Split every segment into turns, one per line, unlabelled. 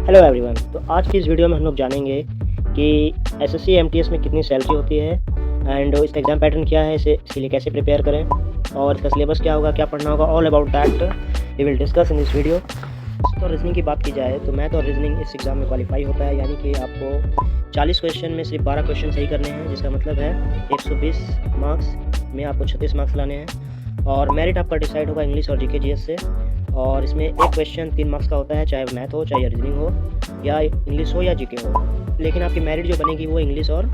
Hello everyone. तो आज की इस वीडियो में हम लोग जानेंगे कि एसएससी एमटीएस में कितनी सैलरी होती है एंड इसका एग्ज़ाम पैटर्न क्या है, इसके लिए कैसे प्रिपेयर करें और इसका सिलेबस क्या होगा, क्या पढ़ना होगा, all about that we will discuss in this video. तो रीजनिंग की बात की जाए तो मैथ और रीजनिंग इस एग्ज़ाम में क्वालिफाई होता है, यानी कि आपको 40 क्वेश्चन में सिर्फ 12 क्वेश्चन सही करने हैं, जिसका मतलब है 120 मार्क्स में आपको 36 मार्क्स लाने हैं। और मेरिट आपका डिसाइड होगा इंग्लिश और जीके जीएस से। और इसमें एक क्वेश्चन 3 मार्क्स का होता है, चाहे मैथ हो, चाहे रीजनिंग हो, या इंग्लिश हो या जीके हो। लेकिन आपकी मेरिट जो बनेगी वो इंग्लिश और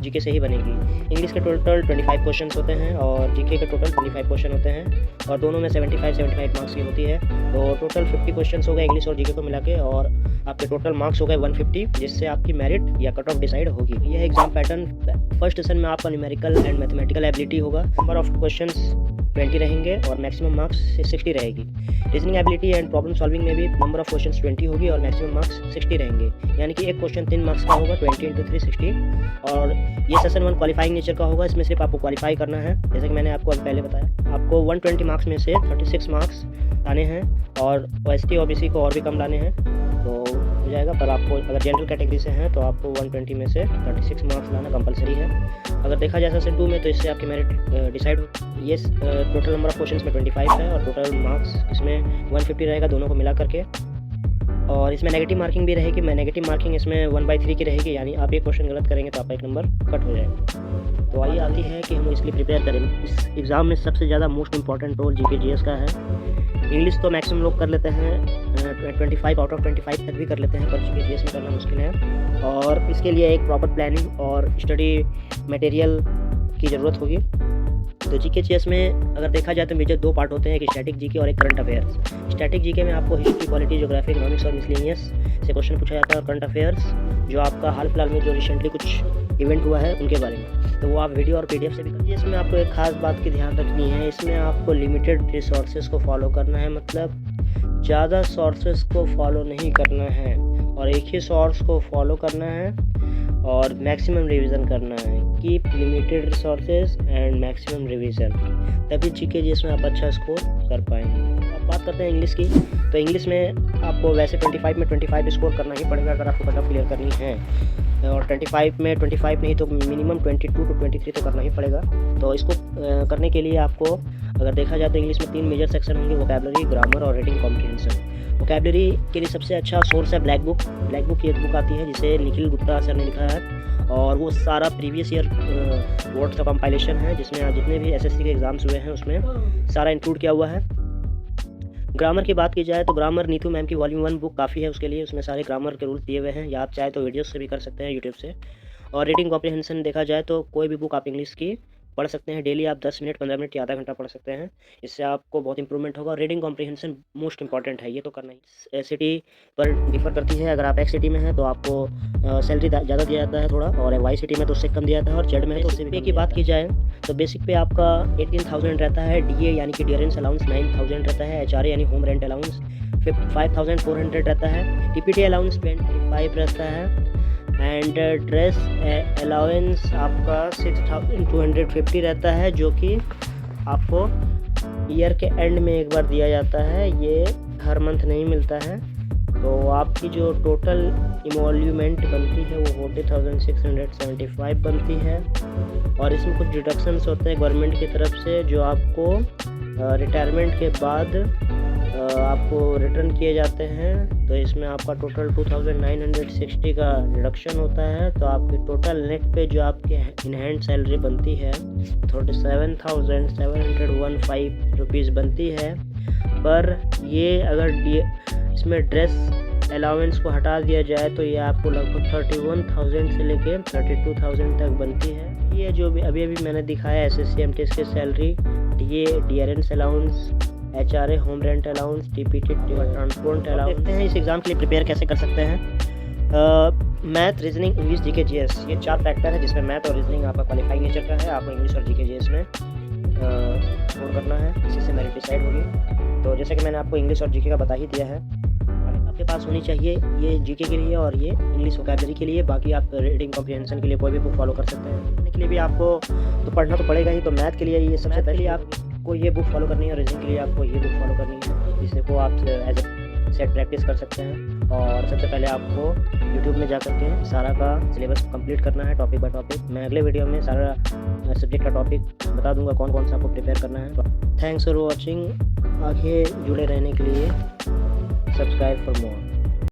जीके से ही बनेगी। इंग्लिश के टोटल 25 क्वेश्चंस होते हैं और जीके के टोटल 25 क्वेश्चन होते हैं और दोनों में 75 मार्क्स की होती है। तो टोटल 50 क्वेश्चंस हो गए इंग्लिश और जीके को मिला के, और आपके टोटल मार्क्स हो गए 150, जिससे आपकी मेरिट या कट ऑफ डिसाइड होगी। यह एग्जाम पैटर्न फर्स्ट सेशन में आपका न्यूमेरिकल एंड मैथमेटिकल एबिलिटी होगा। नंबर ऑफ क्वेश्चंस 20 रहेंगे और मैक्सिमम मार्क्स 60 रहेगी। Reasoning ability and problem solving में भी नंबर ऑफ क्वेश्चंस 20 होगी और मैक्सिमम मार्क्स 60 रहेंगे, यानी कि एक क्वेश्चन 3 मार्क्स का होगा, 20 × 3 60। और ये सेशन 1 क्वालिफाइंग नेचर का होगा। इसमें सिर्फ आपको क्वालिफाई करना है, जैसे कि मैंने आपको पहले बताया। आपको 120 मार्क्स में से 36 मार्क्स लाने हैं और एसटी ओबीसी को और भी कम लाने हैं तो हो जाएगा। पर आपको अगर जनरल कैटेगरी से हैं तो आपको 120 में से 36 मार्क्स लाना कंपलसरी है। अगर देखा जाए सेशन 2 में तो इससे आपकी मेरिट डिसाइड हो। ये टोटल नंबर ऑफ क्वेश्चंस में 25 है और टोटल मार्क्स इसमें 150 रहेगा दोनों को मिला करके। और इसमें नेगेटिव मार्किंग भी रहेगी। नेगेटिव मार्किंग इसमें 1/3 की रहेगी, यानी आप एक क्वेश्चन गलत करेंगे तो आपका एक नंबर कट हो जाएगा। तो आइए आती है कि हम इसके लिए प्रिपेयर करें। इस एग्ज़ाम में सबसे ज़्यादा most important role GK GS का है। इंग्लिश तो मैक्सिमम लोग कर लेते हैं, 25 आउट ऑफ 25 तक भी कर लेते हैं, पर जीके जीएस में करना मुश्किल है। और इसके लिए एक प्रॉपर प्लानिंग और स्टडी मटेरियल की ज़रूरत होगी। तो जीके जीएस में अगर देखा जाए तो मेजर 2 पार्ट होते हैं, एक स्टैटिक जीके और एक करंट अफेयर्स। स्टैटिक जीके में आपको हिस्ट्री, पॉलिटी, ज्योग्राफी, इकोनॉमिक्स और मिसलेनियस से क्वेश्चन पूछा जाता है। और करंट अफेयर्स जो आपका हाल फिलहाल में जो रिसेंटली कुछ इवेंट हुआ है उनके बारे में, तो वो आप वीडियो और पीडीएफ से भी करिए। इसमें आपको एक खास बात की ध्यान रखनी है, इसमें आपको लिमिटेड रिसोर्सेज को फॉलो करना है, मतलब ज़्यादा सोर्सेज को फॉलो नहीं करना है और एक ही सोर्स को फॉलो करना है और मैक्सिमम रिवीजन करना है। Keep limited resources and maximum revision, तभी जीके जिसमें आप अच्छा स्कोर कर पाएंगे। अब बात करते हैं इंग्लिश की। तो इंग्लिश में आपको वैसे 25 में 25 स्कोर करना ही पड़ेगा अगर आपको कट ऑफ क्लियर करनी है, और 25 में 25 नहीं तो मिनिमम 22 to 23 तो करना ही पड़ेगा। तो इसको करने के लिए आपको अगर देखा जाए तो इंग्लिश में 3 मेजर सेक्शन होंगे, वोकैबुलरी, ग्रामर और रीडिंग कॉम्प्रिहेंशन। वोकैबुलरी के लिए सबसे अच्छा सोर्स है ब्लैक बुक। ब्लैक बुक की एक बुक आती है जिसे निखिल गुप्ता सर ने लिखा है, और वो सारा प्रीवियस ईयर वर्ड्स का कंपाइलेशन है, जिसमें जितने भी एसएससी के एग्ज़ाम्स हुए हैं उसमें सारा इंक्लूड किया हुआ है। ग्रामर की बात की जाए तो ग्रामर नीतू मैम की वॉल्यूम 1 बुक काफ़ी है उसके लिए, उसमें सारे ग्रामर के रूल्स दिए हुए हैं, या आप चाहे तो वीडियोस से भी कर सकते हैं यूट्यूब से। और रीडिंग कॉम्प्रिहेंशन देखा जाए तो कोई भी बुक आप इंग्लिश की पढ़ सकते हैं, डेली आप 10 मिनट, 15 मिनट या आधा घंटा पढ़ सकते हैं, इससे आपको बहुत इंप्रूवमेंट होगा। रीडिंग कॉम्प्रिहेंशन मोस्ट इंपॉर्टेंट है, ये तो करना ही। सिटी पर डिफर करती है, अगर आप एक्स सिटी में हैं तो आपको सैलरी ज़्यादा दिया जाता है थोड़ा, और वाई सिटी में तो उससे कम दिया जाता है, और जेड में है तो उससे भी। की बात की जाए तो बेसिक पे आपका 18,000 रहता है, डीए यानी कि डियरेंस अलाउंस 9,000 रहता है, एचआरए यानी होम रेंट अलाउंस 5,400 रहता है, टीपीटी अलाउंस 25 रहता है, एंड ड्रेस अलाउंस आपका 6,250 रहता है, जो कि आपको ईयर के एंड में एक बार दिया जाता है, ये हर मंथ नहीं मिलता है। तो आपकी जो टोटल इमोल्यूमेंट बनती है वो 40,675 बनती है, और इसमें कुछ डिडक्शंस होते हैं गवर्नमेंट की तरफ से जो आपको रिटायरमेंट के बाद आपको रिटर्न किए जाते हैं। तो इसमें आपका टोटल 2,960 का डिडक्शन होता है, तो आपकी टोटल नेट पे जो आपकी इन हैंड सैलरी बनती है 37,715 रुपीज़ बनती है। पर ये अगर इसमें ड्रेस अलाउंस को हटा दिया जाए तो ये आपको लगभग 31,000 से लेके 32,000 तक बनती है। ये जो भी अभी मैंने दिखाया एसएससी एमटीएस की salary, DA, dearness allowance, HRA, home rent allowance, TPT, transport allowance. देखते हैं इस एग्ज़ाम के लिए प्रिपेयर कैसे कर सकते हैं। Math, reasoning, English, GK GS, ये 4 फैक्टर है जिसमें मैथ और रीजनिंग आपका क्वालिफाइंग नेचर का है। आपको इंग्लिश और जीके जीएस में स्कोर करना है, इसी से मेरिट डिसाइड होगी। तो जैसे कि मैंने आपको इंग्लिश और जीके का बता ही दिया है, आपके पास होनी चाहिए ये जीके के लिए और ये इंग्लिश वोकैबुलरी के लिए। बाकी आप रीडिंग कॉम्प्रिहेंशन के लिए कोई भी बुक फॉलो कर सकते हैं। पढ़ने के लिए भी आपको तो पढ़ना तो पड़ेगा ही, तो मैथ के लिए ये सबसे पहले आपको ये बुक फॉलो करनी है, और रीजनिंग के लिए आपको ये बुक फॉलो करनी है, जिससे को आप एज ए सेट प्रैक्टिस कर सकते हैं। और सबसे पहले आपको यूट्यूब में जा कर के सारा का सिलेबस कंप्लीट करना है टॉपिक बाय टॉपिक। मैं अगले वीडियो में सारा सब्जेक्ट का टॉपिक बता दूंगा कौन कौन सा आपको प्रिपेयर करना है। Thanks for watching. आगे जुड़े रहने के लिए सब्सक्राइब फॉर मोर।